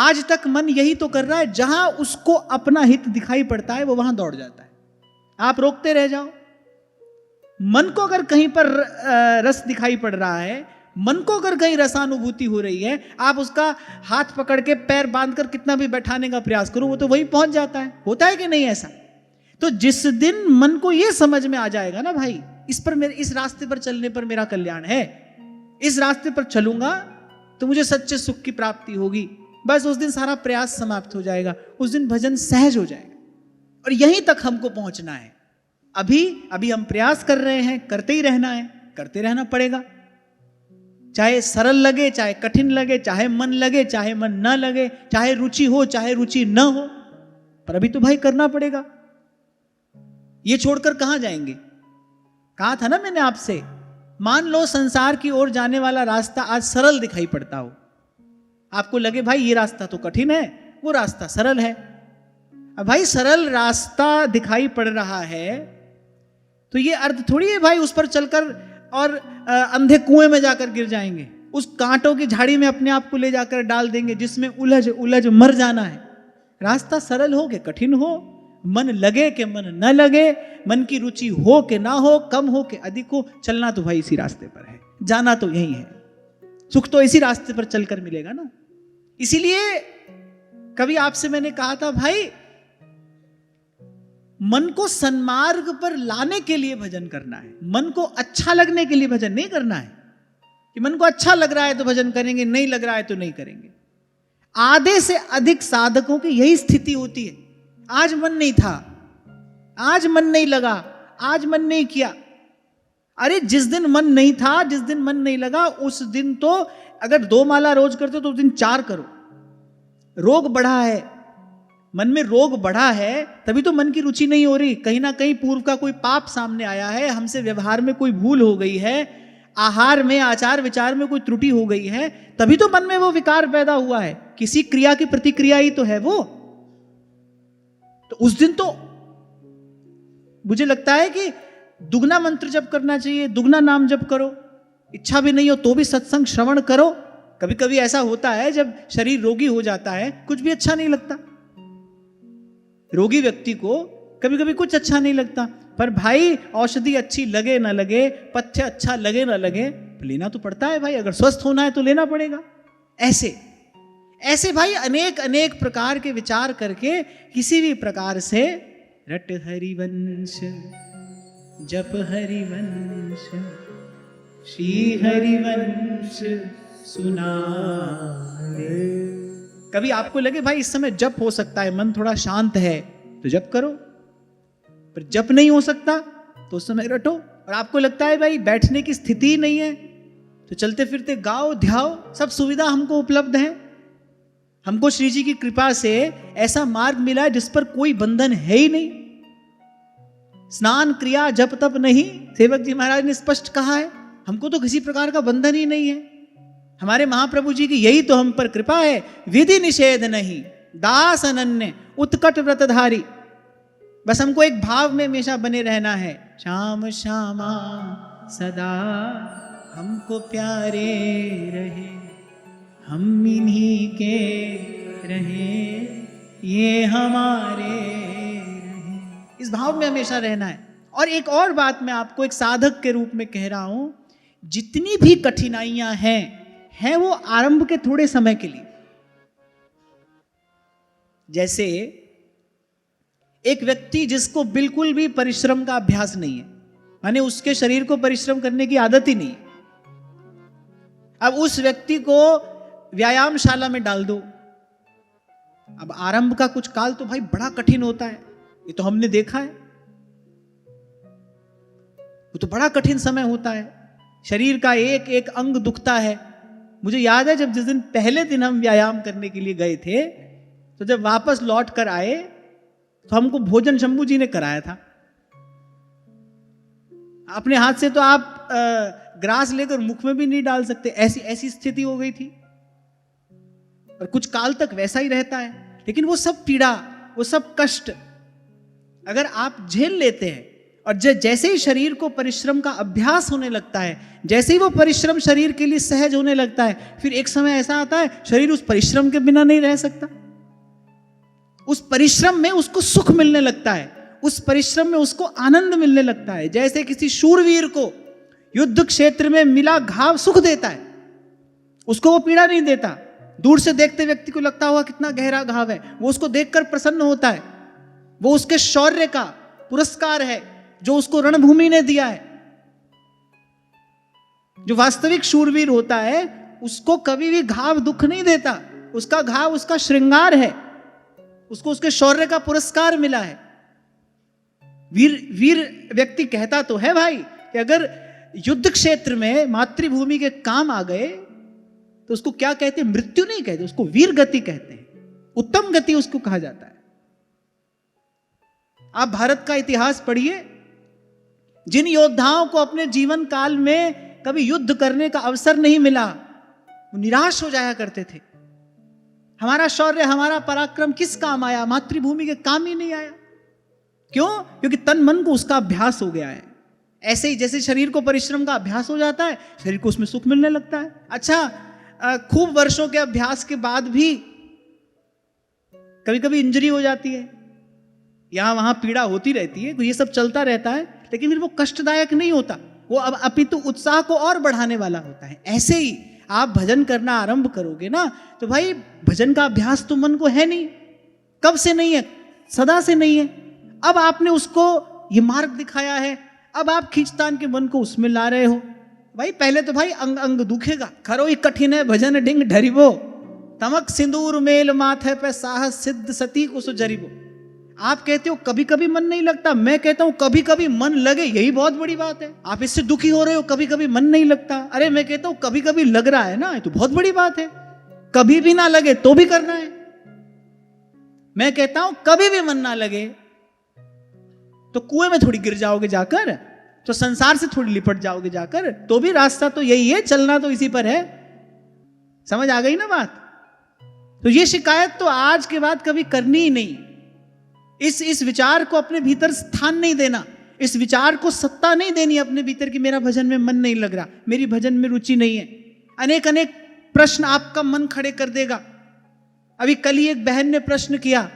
आज तक मन यही तो कर रहा है, जहां उसको अपना हित दिखाई पड़ता है वो वहां दौड़ जाता है। आप रोकते रह जाओ। मन को अगर कहीं पर रस दिखाई पड़ रहा है, मन को अगर कहीं रसानुभूति हो रही है, आप उसका हाथ पकड़ के पैर बांधकर कितना भी बैठाने का प्रयास करो, वो तो वहीं पहुंच जाता है। होता है कि नहीं ऐसा? तो जिस दिन मन को यह समझ में आ जाएगा ना भाई, इस रास्ते पर चलने पर मेरा कल्याण है, इस रास्ते पर चलूंगा तो मुझे सच्चे सुख की प्राप्ति होगी, बस उस दिन सारा प्रयास समाप्त हो जाएगा, उस दिन भजन सहज हो जाएगा। और यहीं तक हमको पहुंचना है। अभी हम प्रयास कर रहे हैं, करते ही रहना है, करते रहना पड़ेगा, चाहे सरल लगे, चाहे कठिन लगे, चाहे मन लगे, चाहे मन न लगे, चाहे रुचि हो, चाहे रुचि न हो, पर अभी तो भाई करना पड़ेगा। ये छोड़कर कहां जाएंगे? कहा था ना मैंने आपसे, मान लो संसार की ओर जाने वाला रास्ता आज सरल दिखाई पड़ता हो, आपको लगे भाई ये रास्ता तो कठिन है, वो रास्ता सरल है। अब भाई सरल रास्ता दिखाई पड़ रहा है तो ये अर्थ थोड़ी है भाई उस पर चलकर और अंधे कुएं में जाकर गिर जाएंगे, उस कांटों की झाड़ी में अपने आप को ले जाकर डाल देंगे जिसमें उलझ उलझ मर जाना है। रास्ता सरल हो कि कठिन हो, मन लगे कि मन न लगे, मन की रुचि हो कि ना हो, कम हो कि अधिक हो, चलना तो भाई इसी रास्ते पर है, जाना तो यही है, सुख तो इसी रास्ते पर चलकर मिलेगा ना। इसीलिए कभी आपसे मैंने कहा था भाई, मन को सन्मार्ग पर लाने के लिए भजन करना है, मन को अच्छा लगने के लिए भजन नहीं करना है कि मन को अच्छा लग रहा है तो भजन करेंगे, नहीं लग रहा है तो नहीं करेंगे। आधे से अधिक साधकों की यही स्थिति होती है। आज मन नहीं था, आज मन नहीं लगा, आज मन नहीं किया। अरे जिस दिन मन नहीं था, जिस दिन मन नहीं लगा, उस दिन तो अगर 2 माला रोज करते हो तो उस दिन 4 करो। रोग बढ़ा है, मन में रोग बढ़ा है, तभी तो मन की रुचि नहीं हो रही। कहीं ना कहीं पूर्व का कोई पाप सामने आया है, हमसे व्यवहार में कोई भूल हो गई है, आहार में, आचार विचार में कोई त्रुटि हो गई है, तभी तो मन में वो विकार पैदा हुआ है। किसी क्रिया की प्रतिक्रिया ही तो है वो। तो उस दिन तो मुझे लगता है कि दुगना मंत्र जप करना चाहिए, दुगना नाम जप करो, इच्छा भी नहीं हो तो भी सत्संग श्रवण करो। कभी कभी ऐसा होता है जब शरीर रोगी हो जाता है, कुछ भी अच्छा नहीं लगता, रोगी व्यक्ति को कभी कभी कुछ अच्छा नहीं लगता, पर भाई औषधि अच्छी लगे ना लगे, पथ्य अच्छा लगे ना लगे, तो लेना तो पड़ता है भाई। अगर स्वस्थ होना है तो लेना पड़ेगा। ऐसे ऐसे भाई अनेक अनेक प्रकार के विचार करके किसी भी प्रकार से रट हरिवंश जप हरिवंश श्री हरिवंश सुनाए। कभी आपको लगे भाई इस समय जप हो सकता है, मन थोड़ा शांत है तो जप करो, पर जप नहीं हो सकता तो उस समय रटो। और आपको लगता है भाई बैठने की स्थिति ही नहीं है तो चलते फिरते गाओ, ध्याओ, सब सुविधा हमको उपलब्ध है। हमको श्री जी की कृपा से ऐसा मार्ग मिला है जिस पर कोई बंधन है ही नहीं। स्नान क्रिया जप तप नहीं, सेवक जी महाराज ने स्पष्ट कहा है, हमको तो किसी प्रकार का बंधन ही नहीं है। हमारे महाप्रभु जी की यही तो हम पर कृपा है, विधि निषेध नहीं, दास अनन्य उत्कट व्रतधारी। बस हमको एक भाव में हमेशा बने रहना है, श्याम श्यामा सदा हमको प्यारे रहे, हम इन्हीं के रहे ये हमारे रहे, इस भाव में हमेशा रहना है। और एक और बात मैं आपको एक साधक के रूप में कह रहा हूं, जितनी भी कठिनाइयां हैं वो आरंभ के थोड़े समय के लिए। जैसे एक व्यक्ति जिसको बिल्कुल भी परिश्रम का अभ्यास नहीं है, माने उसके शरीर को परिश्रम करने की आदत ही नहीं है, अब उस व्यक्ति को व्यायामशाला में डाल दो। अब आरंभ का कुछ काल तो भाई बड़ा कठिन होता है, ये तो हमने देखा है, वो तो बड़ा कठिन समय होता है, शरीर का एक एक अंग दुखता है। मुझे याद है जब जिस दिन पहले दिन हम व्यायाम करने के लिए गए थे, तो जब वापस लौट कर आए तो हमको भोजन शंभू जी ने कराया था। अपने हाथ से तो आप ग्रास लेकर मुख में भी नहीं डाल सकते, ऐसी स्थिति हो गई थी। और कुछ काल तक वैसा ही रहता है। लेकिन वो सब पीड़ा, वो सब कष्ट अगर आप झेल लेते हैं, और जैसे ही शरीर को परिश्रम का अभ्यास होने लगता है, जैसे ही वो परिश्रम शरीर के लिए सहज होने लगता है, फिर एक समय ऐसा आता है शरीर उस परिश्रम के बिना नहीं रह सकता। उस परिश्रम में उसको सुख मिलने लगता है, उस परिश्रम में उसको आनंद मिलने लगता है। जैसे किसी शूरवीर को युद्ध क्षेत्र में मिला घाव सुख देता है, उसको वो पीड़ा नहीं देता। दूर से देखते व्यक्ति को लगता होगा कितना गहरा घाव है, वो उसको देखकर प्रसन्न होता है। वो उसके शौर्य का पुरस्कार है जो उसको रणभूमि ने दिया है। जो वास्तविक शूरवीर होता है उसको कभी भी घाव दुख नहीं देता, उसका घाव उसका श्रृंगार है, उसको उसके शौर्य का पुरस्कार मिला है। वीर व्यक्ति कहता तो है भाई कि अगर युद्ध क्षेत्र में मातृभूमि के काम आ गए तो उसको क्या कहते हैं? मृत्यु नहीं कहते, उसको वीर गति कहते हैं, उत्तम गति उसको कहा जाता है। आप भारत का इतिहास पढ़िए, जिन योद्धाओं को अपने जीवन काल में कभी युद्ध करने का अवसर नहीं मिला, वो निराश हो जाया करते थे। हमारा शौर्य, हमारा पराक्रम किस काम आया? मातृभूमि के काम ही नहीं आया। क्यों? क्योंकि तन मन को उसका अभ्यास हो गया है। ऐसे ही जैसे शरीर को परिश्रम का अभ्यास हो जाता है, शरीर को उसमें सुख मिलने लगता है। अच्छा, खूब वर्षों के अभ्यास के बाद भी कभी कभी इंजरी हो जाती है, यहां वहां पीड़ा होती रहती है, तो ये सब चलता रहता है, लेकिन फिर वो कष्टदायक नहीं होता, वो अब अपितु उत्साह को और बढ़ाने वाला होता है। ऐसे ही आप भजन करना आरंभ करोगे ना, तो भाई भजन का अभ्यास तो मन को है नहीं, कब से नहीं है? सदा से नहीं है। अब आपने उसको ये मार्ग दिखाया है, अब आप खींचतान के मन को उसमें ला रहे हो। भाई पहले तो भाई अंग अंग दुखेगा, खरो ही कठिन है भजन डिंग ढरिबो, तमक सिंदूर मेल माथे पे साहस सिद्ध सती को सो जरिबो। आप कहते हो कभी कभी मन नहीं लगता, मैं कहता हूं कभी कभी मन लगे, यही बहुत बड़ी बात है। आप इससे दुखी हो रहे हो, कभी कभी मन नहीं लगता, अरे मैं कहता हूं कभी कभी लग रहा है ना, ये तो बहुत बड़ी बात है। कभी भी ना लगे तो भी करना है। मैं कहता हूं कभी भी मन ना लगे तो कुएं में थोड़ी गिर जाओगे जाकर, तो संसार से थोड़ी लिपट जाओगे जाकर, तो भी रास्ता तो यही है, चलना तो इसी पर है। समझ आ गई ना बात? तो ये शिकायत तो आज के बाद कभी करनी ही नहीं। इस विचार को अपने भीतर स्थान नहीं देना, इस विचार को सत्ता नहीं देनी अपने भीतर कि मेरा भजन में मन नहीं लग रहा, मेरी भजन में रुचि नहीं है। अनेक अनेक प्रश्न आपका मन खड़े कर देगा। अभी कल ही एक बहन ने प्रश्न किया,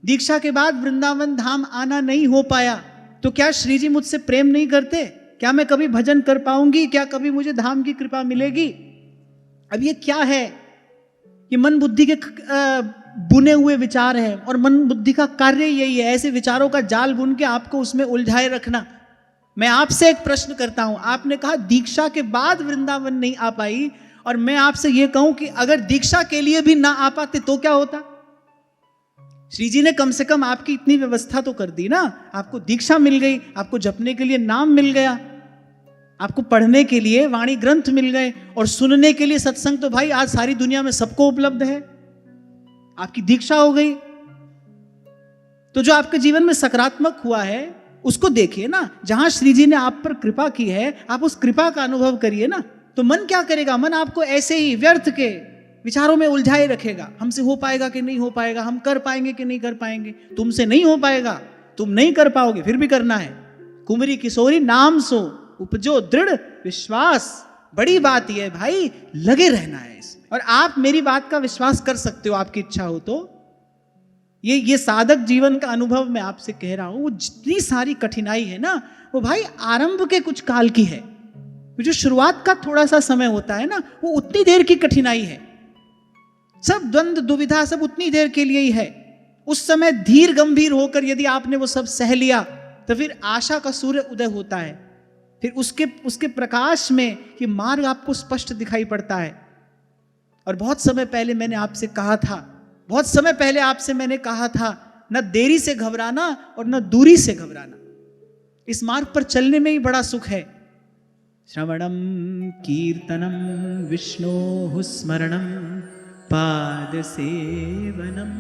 दीक्षा के बाद वृंदावन धाम आना नहीं हो पाया, तो क्या श्री जी मुझसे प्रेम नहीं करते? क्या मैं कभी भजन कर पाऊंगी? क्या कभी मुझे धाम की कृपा मिलेगी? अब ये क्या है? ये मन बुद्धि के बुने हुए विचार हैं, और मन बुद्धि का कार्य यही है, ऐसे विचारों का जाल बुन के आपको उसमें उलझाए रखना। मैं आपसे एक प्रश्न करता हूं, आपने कहा दीक्षा के बाद वृंदावन नहीं आ पाई, और मैं आपसे यह कहूं कि अगर दीक्षा के लिए भी ना आ पाते तो क्या होता? श्री जी ने कम से कम आपकी इतनी व्यवस्था तो कर दी ना, आपको दीक्षा मिल गई, आपको जपने के लिए नाम मिल गया, आपको पढ़ने के लिए वाणी ग्रंथ मिल गए, और सुनने के लिए सत्संग तो भाई आज सारी दुनिया में सबको उपलब्ध है। आपकी दीक्षा हो गई, तो जो आपके जीवन में सकारात्मक हुआ है उसको देखिए ना। जहां श्री जी ने आप पर कृपा की है, आप उस कृपा का अनुभव करिए ना। तो मन क्या करेगा? मन आपको ऐसे ही व्यर्थ के विचारों में उलझाए रखेगा। हमसे हो पाएगा कि नहीं हो पाएगा, हम कर पाएंगे कि नहीं कर पाएंगे। तुमसे नहीं हो पाएगा, तुम नहीं कर पाओगे, फिर भी करना है। कुंवरी किशोरी नाम सो उपजो दृढ़ विश्वास। बड़ी बात यह है भाई, लगे रहना है इसमें। और आप मेरी बात का विश्वास कर सकते हो, आपकी इच्छा हो तो। ये साधक जीवन का अनुभव मैं आपसे कह रहा हूं। वो जितनी सारी कठिनाई है ना, वो भाई आरंभ के कुछ काल की है। जो शुरुआत का थोड़ा सा समय होता है ना, वो उतनी देर की कठिनाई है। सब द्वंद्व दुविधा सब उतनी देर के लिए ही है। उस समय धीर गंभीर होकर यदि आपने वो सब सह लिया, तो फिर आशा का सूर्य उदय होता है। फिर उसके प्रकाश में ये मार्ग आपको स्पष्ट दिखाई पड़ता है। और बहुत समय पहले मैंने आपसे कहा था, न देरी से घबराना और न दूरी से घबराना। इस मार्ग पर चलने में ही बड़ा सुख है। श्रवणम कीर्तनम विष्णोः स्मरणम पाद सेवनम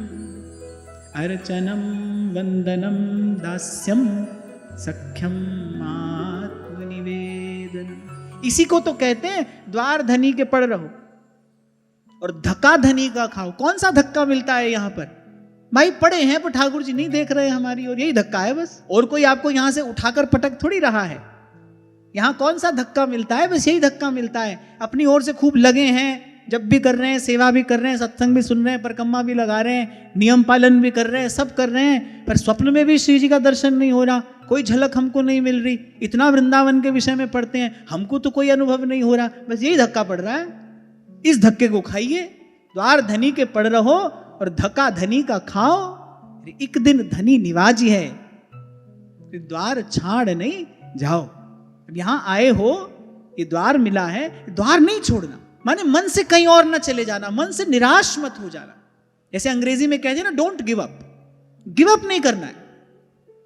अर्चनम वंदनम दास्यम सख्यम आत्मनिवेदनम। इसी को तो कहते हैं द्वार धनी के पड़ रहो और धक्का धनी का खाओ। कौन सा धक्का मिलता है यहां पर? भाई पड़े हैं पर ठाकुर जी नहीं देख रहे हमारी ओर, यही धक्का है बस। और कोई आपको यहां से उठाकर पटक थोड़ी रहा है। यहां कौन सा धक्का मिलता है, बस यही धक्का मिलता है। अपनी ओर से खूब लगे हैं, जब भी कर रहे हैं, सेवा भी कर रहे हैं, सत्संग भी सुन रहे हैं, परिक्रमा भी लगा रहे हैं, नियम पालन भी कर रहे हैं, सब कर रहे हैं, पर स्वप्न में भी श्री जी का दर्शन नहीं हो रहा, कोई झलक हमको नहीं मिल रही। इतना वृंदावन के विषय में पढ़ते हैं, हमको तो कोई अनुभव नहीं हो रहा, बस यही धक्का पड़ रहा है। इस धक्के को खाइए। द्वार धनी के पड़ रहो और धक्का धनी का खाओ। एक दिन धनी निवाजी है, द्वार छाड़ नहीं जाओ। यहां आए हो, ये द्वार मिला है, द्वार नहीं छोड़ना, माने मन से कहीं और ना चले जाना, मन से निराश मत हो जाना। जैसे अंग्रेजी में कहते हैं ना, don't give up, give up नहीं करना है।